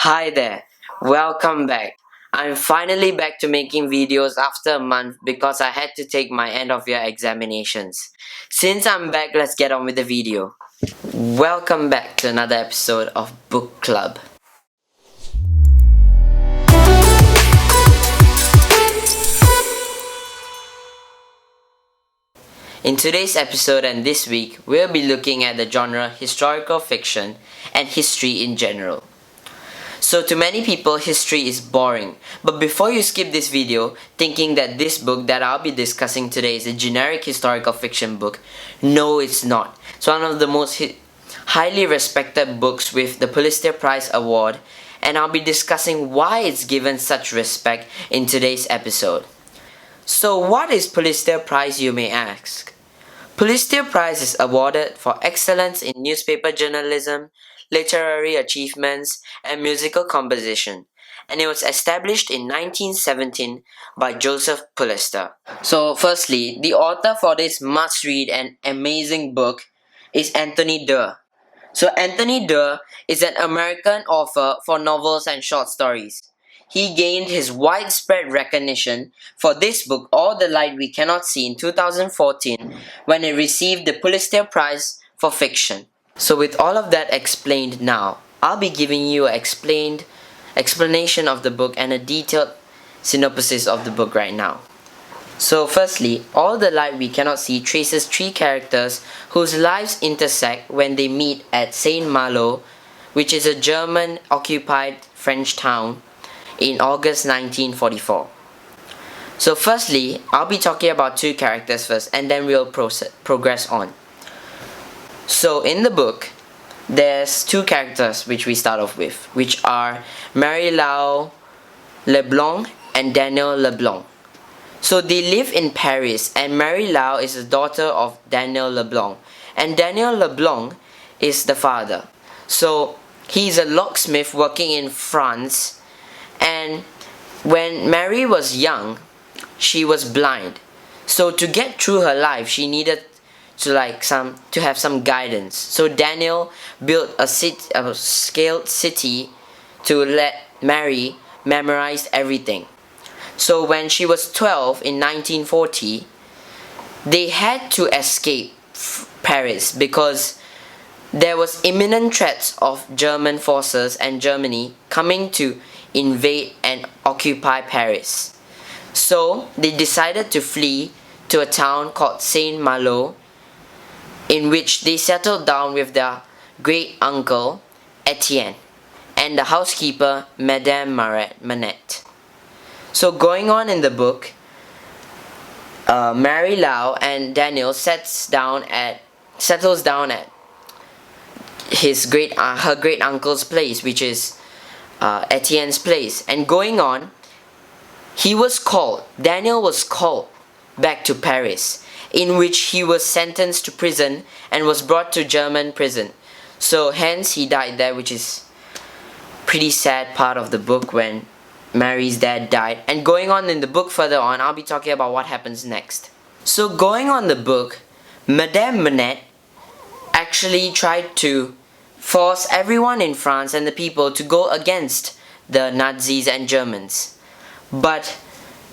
Hi there, welcome back. I'm finally back to making videos after a month because I had to take my end of year examinations. Since I'm back, let's get on with the video. Welcome back to another episode of Book Club. In today's episode and this week, we'll be looking at the genre historical fiction and history in general. So to many people, history is boring. But before you skip this video, thinking that this book that I'll be discussing today is a generic historical fiction book, no it's not. It's one of the most highly respected books with the Pulitzer Prize Award, and I'll be discussing why it's given such respect in today's episode. So what is Pulitzer Prize, you may ask? Pulitzer Prize is awarded for excellence in newspaper journalism, literary achievements, and musical composition, and it was established in 1917 by Joseph Pulitzer. So firstly, the author for this must-read and amazing book is Anthony Doerr. So Anthony Doerr is an American author for novels and short stories. He gained his widespread recognition for this book, All the Light We Cannot See, in 2014 when it received the Pulitzer Prize for Fiction. So with all of that explained now, I'll be giving you an explanation of the book and a detailed synopsis of the book right now. So firstly, All the Light We Cannot See traces three characters whose lives intersect when they meet at Saint Malo, which is a German-occupied French town, in August 1944. So firstly, I'll be talking about two characters first and then we'll progress on. So in the book, there's two characters which we start off with, which are Marie-Laure Leblanc and Daniel Leblanc. So they live in Paris, and Marie-Laure is the daughter of Daniel Leblanc, and Daniel Leblanc is the father. So he's a locksmith working in France, and when Mary was young, she was blind. So to get through her life, she needed to have some guidance. So Daniel built a scaled city to let Mary memorize everything. So when she was 12 in 1940, they had to escape Paris because there was imminent threats of German forces and Germany coming to invade and occupy Paris. So they decided to flee to a town called Saint Malo, in which they settled down with their great uncle Etienne and the housekeeper Madame Manette. So going on in the book, Marie-Laure and Daniel settles down at her great uncle's place, which is Etienne's place. And going on, Daniel was called back to Paris, in which he was sentenced to prison and was brought to German prison. So hence he died there, which is pretty sad part of the book when Mary's dad died. And going on in the book further on, I'll be talking about what happens next. So going on the book, Madame Manette actually tried to force everyone in France and the people to go against the Nazis and Germans. But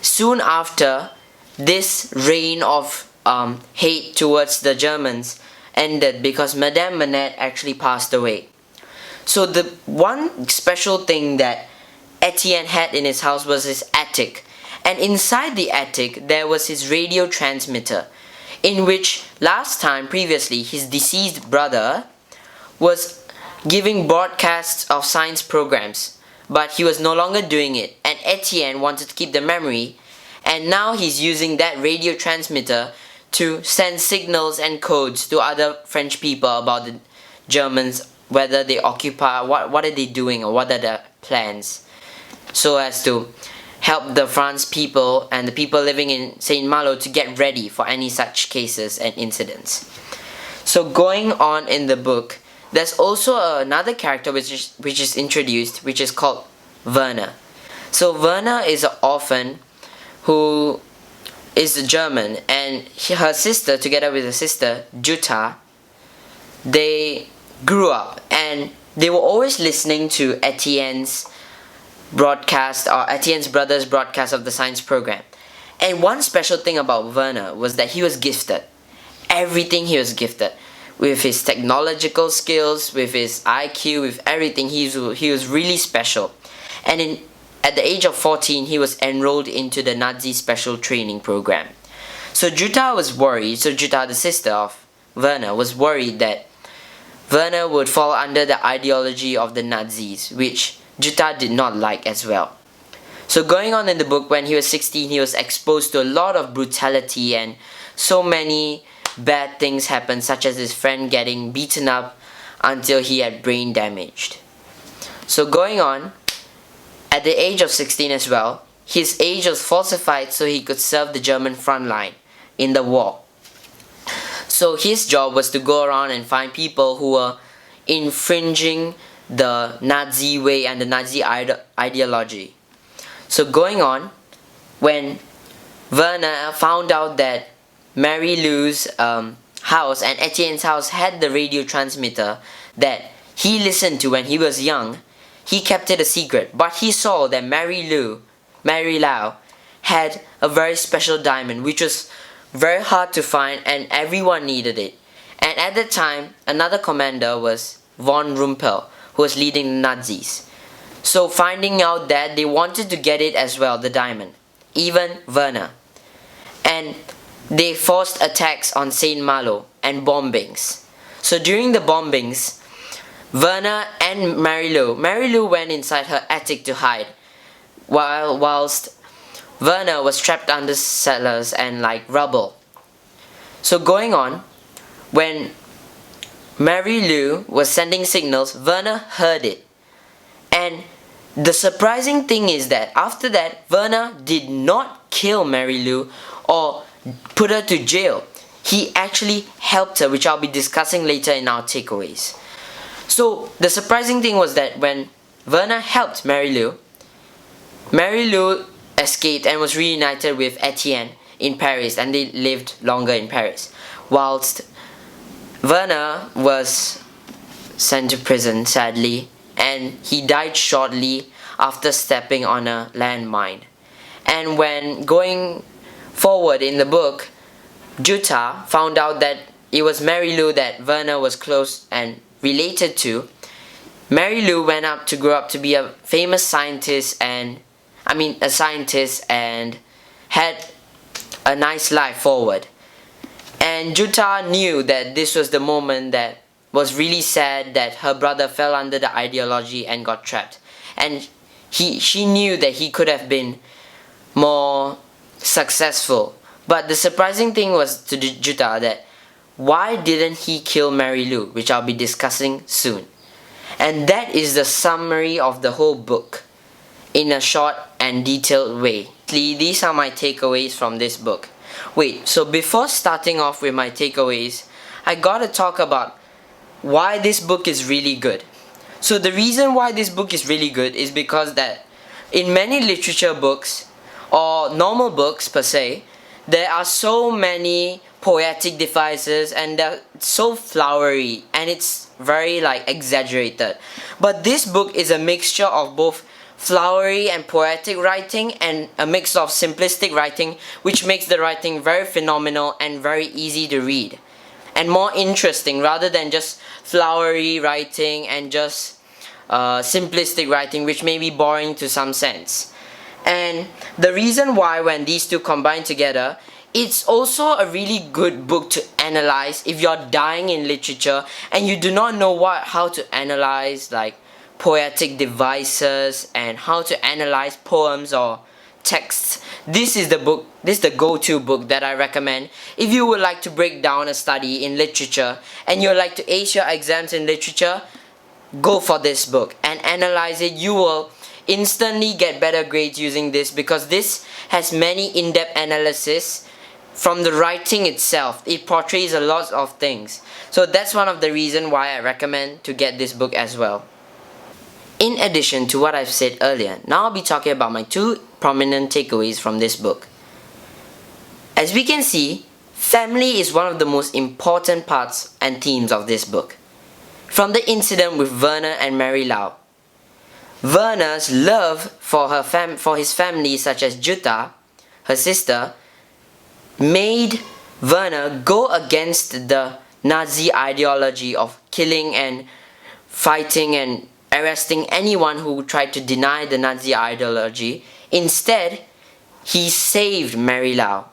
soon after, this reign of hate towards the Germans ended because Madame Manette actually passed away. So the one special thing that Etienne had in his house was his attic, and inside the attic there was his radio transmitter, in which previously his deceased brother was giving broadcasts of science programs, but he was no longer doing it, and Etienne wanted to keep the memory, and now he's using that radio transmitter to send signals and codes to other French people about the Germans, whether they occupy, what are they doing, or what are their plans, so as to help the France people and the people living in Saint Malo to get ready for any such cases and incidents. So going on in the book, there's also another character which is introduced, which is called Werner. So Werner is an orphan who is German, and her sister, together with her sister Jutta, they grew up, and they were always listening to Etienne's broadcast, or Etienne's brother's broadcast of the science program. And one special thing about Werner was that he was gifted. Everything he was gifted. With his technological skills, with his IQ, with everything, he was really special. And at the age of 14, he was enrolled into the Nazi special training program. So Jutta was worried, Jutta, the sister of Werner, was worried that Werner would fall under the ideology of the Nazis, which Jutta did not like as well. So going on in the book, when he was 16, he was exposed to a lot of brutality, and so many bad things happened, such as his friend getting beaten up until he had brain damaged. So going on, at the age of 16 as well, his age was falsified so he could serve the German front line in the war. So his job was to go around and find people who were infringing the Nazi way and the Nazi ideology. So going on, when Werner found out that Marie-Laure's house and Etienne's house had the radio transmitter that he listened to when he was young, he kept it a secret. But he saw that Marie-Laure had a very special diamond, which was very hard to find, and everyone needed it. And at that time, another commander was von Rumpel, who was leading the Nazis. So finding out that they wanted to get it as well, the diamond, even Werner. And they forced attacks on Saint Malo and bombings. So during the bombings, Werner and Marie-Laure went inside her attic to hide, whilst Werner was trapped under cellars and rubble. So going on, when Marie-Laure was sending signals, Werner heard it. And the surprising thing is that after that, Werner did not kill Marie-Laure or put her to jail. He actually helped her, which I'll be discussing later in our takeaways. So the surprising thing was that when Werner helped Marie-Laure escaped and was reunited with Etienne in Paris, and they lived longer in Paris, whilst Werner was sent to prison, sadly, and he died shortly after stepping on a landmine. And when going forward in the book, Jutta found out that it was Marie-Laure that Werner was close and related to. Marie-Laure went up to grow up to be a famous scientist and had a nice life forward. And Jutta knew that this was the moment that was really sad, that her brother fell under the ideology and got trapped. And she knew that he could have been more successful. But the surprising thing was to Jutta that why didn't he kill Marie-Laure, which I'll be discussing soon. And that is the summary of the whole book in a short and detailed way. These are my takeaways from this book. Wait, so before starting off with my takeaways, I gotta talk about why this book is really good. So the reason why this book is really good is because that in many literature books, or normal books per se, there are so many poetic devices and they're so flowery and it's very exaggerated. But this book is a mixture of both flowery and poetic writing and a mix of simplistic writing, which makes the writing very phenomenal and very easy to read and more interesting rather than just flowery writing and just simplistic writing, which may be boring to some sense. And the reason why, when these two combine together, it's also a really good book to analyze if you're dying in literature and you do not know how to analyze poetic devices and how to analyze poems or texts. This is the go-to book that I recommend if you would like to break down a study in literature and you'd like to ace your exams in literature. Go for this book and analyze it. You will instantly get better grades using this because this has many in-depth analysis from the writing itself. It portrays a lot of things. So that's one of the reasons why I recommend to get this book as well. In addition to what I've said earlier, now I'll be talking about my two prominent takeaways from this book. As we can see, family is one of the most important parts and themes of this book. from the incident with Werner and Marie-Laure. Werner's love for his family, such as Jutta, her sister, made Werner go against the Nazi ideology of killing and fighting and arresting anyone who tried to deny the Nazi ideology. Instead, he saved Marie-Laure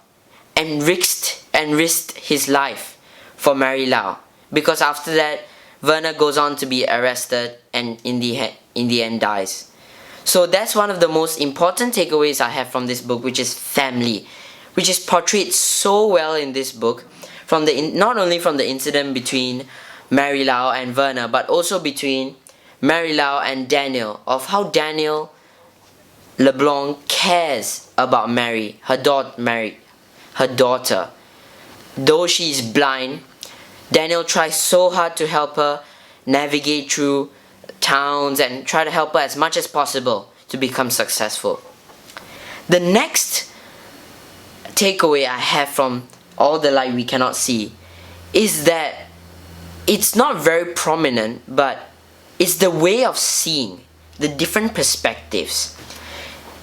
and risked his life for Marie-Laure, because after that Werner goes on to be arrested and in the end dies. So that's one of the most important takeaways I have from this book, which is family, which is portrayed so well in this book, not only from the incident between Marie-Laure and Werner, but also between Marie-Laure and Daniel, of how Daniel LeBlanc cares about her daughter. Though she is blind, Daniel tries so hard to help her navigate through towns and try to help her as much as possible to become successful. The next takeaway I have from All the Light We Cannot See is that it's not very prominent, but it's the way of seeing, the different perspectives.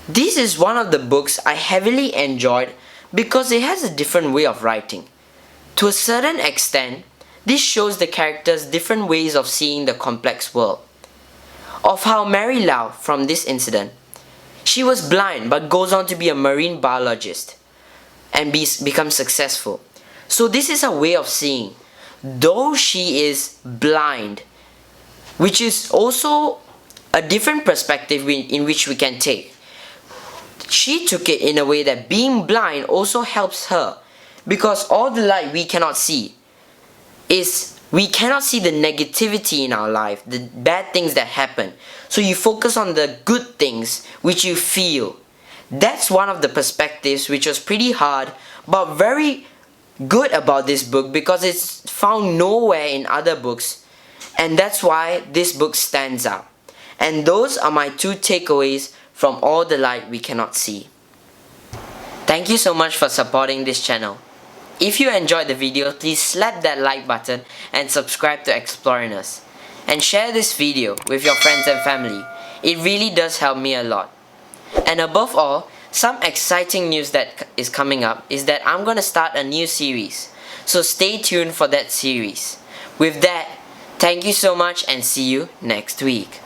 This is one of the books I heavily enjoyed because it has a different way of writing. To a certain extent, this shows the characters' different ways of seeing the complex world. Of how Marie-Laure, from this incident, she was blind but goes on to be a marine biologist and become successful. So this is a way of seeing. Though she is blind, which is also a different perspective in which we can take. She took it in a way that being blind also helps her, because all the light we cannot see is we cannot see the negativity in our life, the bad things that happen. So you focus on the good things which you feel. That's one of the perspectives which was pretty hard but very good about this book, because it's found nowhere in other books, and that's why this book stands out. And those are my two takeaways from All the Light We Cannot See. Thank you so much for supporting this channel. If you enjoyed the video, please slap that like button and subscribe to Exploreonus. And share this video with your friends and family. It really does help me a lot. And above all, some exciting news that is coming up is that I'm going to start a new series. So stay tuned for that series. With that, thank you so much and see you next week.